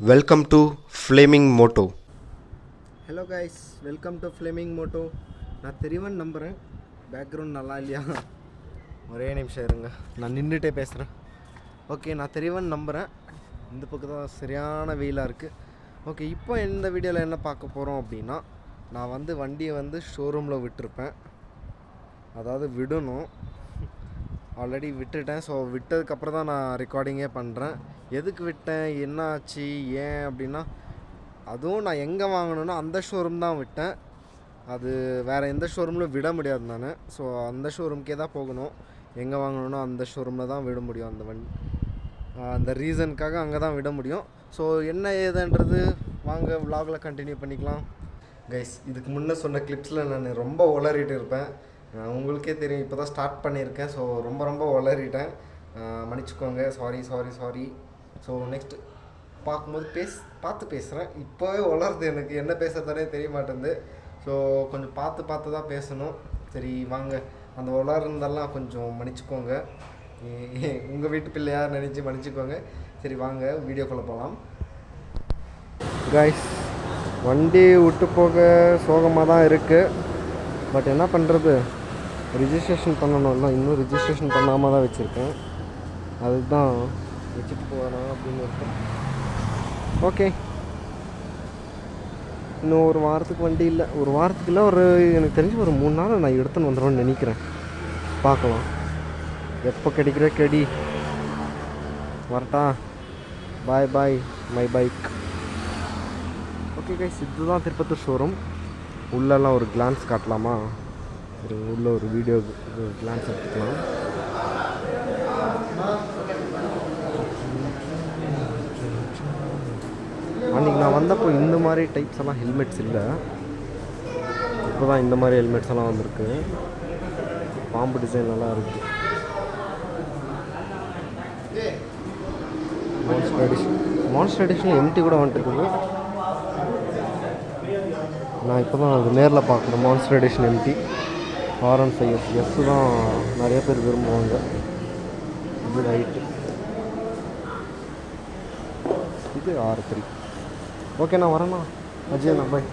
Welcome to Flaming Moto. Hello guys, welcome to Flaming Moto. நான் தெரியும்னு நம்புகிறேன். Background நல்லா இல்லையா? ஒரே நிமிஷம் இருங்க, நான் நின்றுட்டே பேசுகிறேன். ஓகே, நான் தெரியும்னு நம்புகிறேன். இந்த பக்கம் தான் சரியான வெயிலாக இருக்குது. ஓகே, இப்போ இந்த வீடியோவில் என்ன பார்க்க போகிறோம் அப்படின்னா, நான் வண்டியை ஷோரூமில் விட்டுருப்பேன். அதாவது விடணும், ஆல்ரெடி விட்டுட்டேன். ஸோ விட்டதுக்கப்புறம் தான் நான் ரெக்கார்டிங்கே பண்ணுறேன். எதுக்கு விட்டேன், என்ன ஆச்சு, ஏன் அப்படின்னா, அதுவும் நான் எங்கே வாங்கணுன்னா அந்த ஷோரூம் தான் விட்டேன். அது வேறு எந்த ஷோரூமில் விட முடியாது நான். ஸோ அந்த ஷோரூம்க்கே தான் போகணும். எங்கே வாங்கணுன்னா அந்த ஷோரூமில் தான் விட முடியும். அந்த ரீசனுக்காக அங்கே தான் விட முடியும். ஸோ என்ன ஏதுன்றது வாங்க விலாகில் கண்டினியூ பண்ணிக்கலாம். கைஸ், இதுக்கு முன்னே சொன்ன கிளிப்ஸில் நான் ரொம்ப உளறிட்டு இருப்பேன். உங்களுக்கே தெரியும், இப்போ தான் ஸ்டார்ட் பண்ணியிருக்கேன். ஸோ ரொம்ப உளறிட்டேன், மன்னிச்சுக்கோங்க. சாரி. ஸோ நெக்ஸ்ட் பார்க்கும்போது பார்த்து பேசுகிறேன். இப்போவே உளருது, எனக்கு என்ன பேசுறதுனே தெரிய மாட்டேங்குது. ஸோ கொஞ்சம் பார்த்து தான் பேசணும். சரி வாங்க, அந்த உளர்ந்தெல்லாம் கொஞ்சம் மன்னிச்சுக்கோங்க. உங்கள் வீட்டு பிள்ளையாக நினச்சி மன்னிச்சுக்கோங்க. சரி வாங்க வீடியோக்குள்ளே போகலாம். கைஸ், வண்டி விட்டு போக சோகமாக தான் இருக்குது. பட் என்ன பண்ணுறது, ரிஜிஸ்ட்ரேஷன் பண்ணணும்ல. இன்னும் ரிஜிஸ்ட்ரேஷன் பண்ணாமல் தான் வச்சுருக்கேன். அதுதான் வச்சுட்டு போகிறேன் அப்படின்னு இருக்கேன். ஓகே, இன்னும் ஒரு வாரத்துக்கு வண்டி இல்லை. ஒரு வாரத்துக்கு இல்லை, எனக்கு தெரிஞ்சு ஒரு 3 நாள் நான் எடுத்துன்னு வந்துடுவேன்னு நினைக்கிறேன். பார்க்கலாம், எப்போ கிடைக்கிற கெடி. வரட்டா, bye my bike. Okay guys, இதுதான் திருப்பத்தூர் ஷோரூம். உள்ளெல்லாம் ஒரு கிளான்ஸ் காட்டலாமா? உள்ள ஒரு வீடியோ கிளான்ஸ் எடுத்துக்கலாம். அன்றைக்கி நான் வந்தப்போ இந்த மாதிரி டைப்ஸ் எல்லாம் ஹெல்மெட்ஸ் இல்லை. இப்போ தான் இந்த மாதிரி ஹெல்மெட்ஸ் எல்லாம் வந்திருக்கு. பாம்பு டிசைன் நல்லா இருக்குது. மான்ஸ்டர் எடிஷன் எம்டி கூட வந்துட்டுருக்குது. நான் இப்போ தான் அது நேரில் பார்க்குறேன். மான்ஸ்டர் எடிஷன் எம்டி R15 தான் நிறைய பேர் விரும்புவாங்க. இது ரைட்டு, இது R3. ஓகே, நான் வரேண்ணா. அஜயண்ணா பாய்.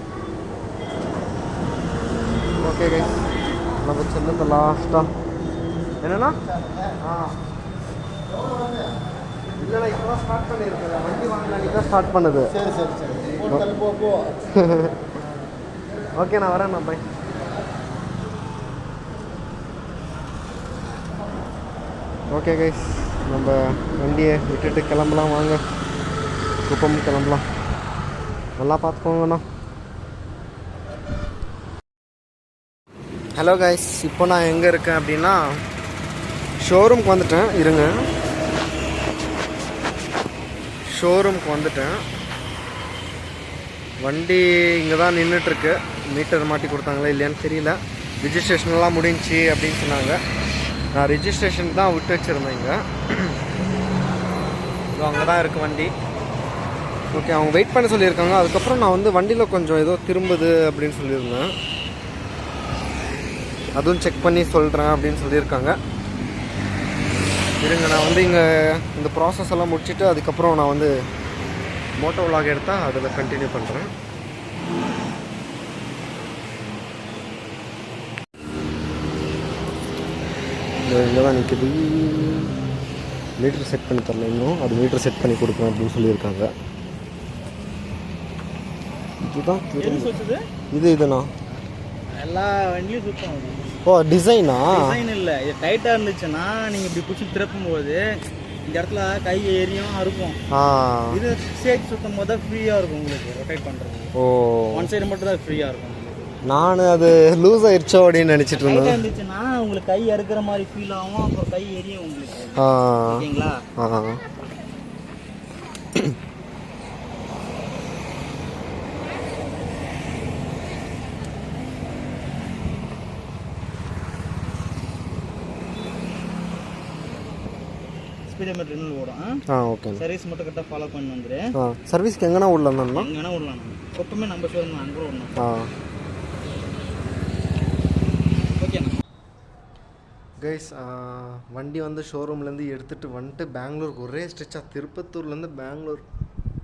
ஓகே கைஸ், நம்ம சென்னத்தை லாஸ்ட்டாக என்னண்ணா இல்லைண்ணா இப்போ தான் ஸ்டார்ட் பண்ணியிருக்கேன். வண்டி வாங்கினா தான் ஸ்டார்ட் பண்ணுது. சரி ஓகே, நான் வரேண்ணா பாய். ஓகே கைஸ், நம்ம வண்டியை விட்டுட்டு கிளம்பலாம். வாங்க, குப்பம் கிளம்பலாம். நல்லா பார்த்துக்கோங்கண்ணா. ஹலோ கைஸ், இப்போ நான் எங்கே இருக்கேன் அப்படின்னா, ஷோரூம்க்கு வந்துட்டேன். இருங்க, ஷோரூம்க்கு வந்துட்டேன். வண்டி இங்கே தான் நின்றுட்டுருக்கு. மீட்டர் மாட்டி கொடுத்தாங்களா இல்லையான்னு தெரியல. ரிஜிஸ்ட்ரேஷன்லாம் முடிஞ்சிச்சு அப்படின்னு சொன்னாங்க. நான் ரிஜிஸ்ட்ரேஷன் தான் விட்டு வச்சுருந்தேன் இங்கே. ஸோ அங்கே தான் இருக்குது வண்டி. ஓகே, அவங்க வெயிட் பண்ண சொல்லியிருக்காங்க. அதுக்கப்புறம் நான் வண்டியில் கொஞ்சம் ஏதோ திரும்புது அப்படின்னு சொல்லியிருந்தேன். அதுவும் செக் பண்ணி சொல்கிறேன் அப்படின்னு சொல்லியிருக்காங்க. இருங்க, நான் இங்கே இந்த ப்ராசஸ் எல்லாம் முடிச்சுட்டு அதுக்கப்புறம் நான் மோட்டோ விலாக் எடுத்தால் அதில் கண்டினியூ பண்ணுறேன். இங்கே தான் நிற்குது. மீட்டர் செட் பண்ணி தரல இன்னும். அது மீட்டர் செட் பண்ணி கொடுக்குறேன் அப்படின்னு சொல்லியிருக்காங்க. இதுதான் இதுண்ணா எல்லா வண்டியும் சுத்தம். ஓ, டிசைனா? டிசைன் இல்லை, இது டைட்டாக இருந்துச்சுன்னா நீங்கள் இப்படி பிடிச்சி திறப்பும் போது இந்த இடத்துல கை ஏரியும் இருக்கும். இது ஷேக் சுத்தம் போது தான் ஃப்ரீயாக இருக்கும் உங்களுக்கு ரொட்டேட் பண்ணுறது. ஓ, ஒன் சைடு மட்டும் தான் ஃப்ரீயாக இருக்கும். நான் அது லூஸ் ஆயிடுச்சோ அப்படின்னு நினச்சிட்டு இருந்தேன். இருந்துச்சுன்னா உங்களுக்கு கை அறுக்கிற மாதிரி ஃபீல் ஆகும். அப்புறம் கை எரியும் உங்களுக்கு. ஓகேங்களா? ஸ்பீடோமீட்டர் இன்னும் ஓடும். ஓகே, சர்வீஸ் மட்டும் கரெக்டாக ஃபாலோ பண்ணி வந்துரு. சர்வீஸ்க்கு எங்கன்னா விடலாம்? எங்கன்னா விடலாம். எப்பவுமே நம்ம ஷோரூம் அங்கே கூட விடணும். ஓகேண்ணா. கைஸ், வண்டி ஷோரூம்லேருந்து எடுத்துகிட்டு வந்துட்டு பெங்களூருக்கு ஒரே ஸ்ட்ரெச்சாக திருப்பத்தூர்லேருந்து பெங்களூர்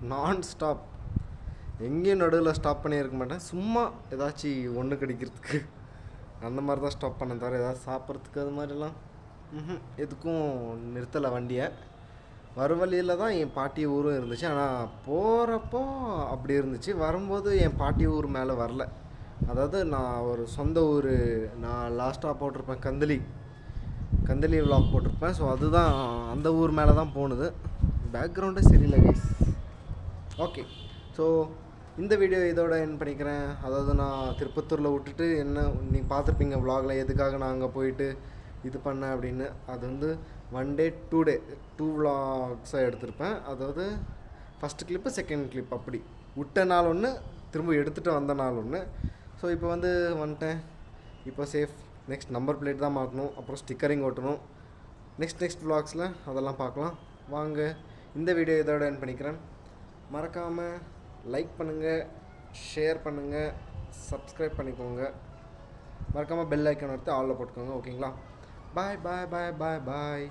நான் ஸ்டாப், எங்கேயும் நடுவில் ஸ்டாப் பண்ணியிருக்க மாட்டேன். சும்மா ஏதாச்சும் ஒன்று கிடைக்கிறதுக்கு அந்த மாதிரி தான் ஸ்டாப் பண்ண தவிர ஏதாவது சாப்பிட்றதுக்கு அது மாதிரிலாம் எதுக்கும் நிறுத்தலை வண்டியை. வரும் வழியில் தான் என் பாட்டி ஊரும் இருந்துச்சு. ஆனால் போகிறப்போ அப்படி இருந்துச்சு, வரும்போது என் பாட்டி ஊர் மேலே வரல. அதாவது நான் ஒரு சொந்த ஊர், நான் லாஸ்ட்டாக போட்டிருப்பேன் கந்தளி விலாக் போட்டிருப்பேன். ஸோ அதுதான் அந்த ஊர் மேலே தான் போனது. பேக்ரவுண்டே சரியில்லை கைஸ். ஓகே, ஸோ இந்த வீடியோ இதோட என் பண்ணிக்கிறேன். அதாவது நான் திருப்பத்தூரில் விட்டுட்டு என்ன நீங்கள் பார்த்துருப்பீங்க விலாகில், எதுக்காக நான் அங்கே போயிட்டு இது பண்ணேன் அப்படின்னு. அது வந்து 1 day 2 விலாக்ஸாக எடுத்திருப்பேன். அதாவது ஃபஸ்ட்டு கிளிப்பு, செகண்ட் கிளிப், அப்படி விட்ட நாள் ஒன்று, திரும்ப எடுத்துகிட்டு வந்த நாள் ஒன்று. ஸோ இப்போ வந்து வந்துட்டேன். இப்போ சேஃப். நெக்ஸ்ட் நம்பர் பிளேட் தான் மாற்றணும், அப்புறம் ஸ்டிக்கரிங் ஓட்டணும். நெக்ஸ்ட் விலாக்ஸில் அதெல்லாம் பார்க்கலாம் வாங்க. இந்த வீடியோ இதோட என் பண்ணிக்கிறேன். மறக்காமல் லைக் பண்ணுங்கள், ஷேர் பண்ணுங்கள், சப்ஸ்கிரைப் பண்ணிக்கோங்க. மறக்காமல் பெல் ஐக்கான் எடுத்து ஆலில் போட்டுக்கோங்க. ஓகேங்களா? பாய் பாய் பாய் பாய் பாய்.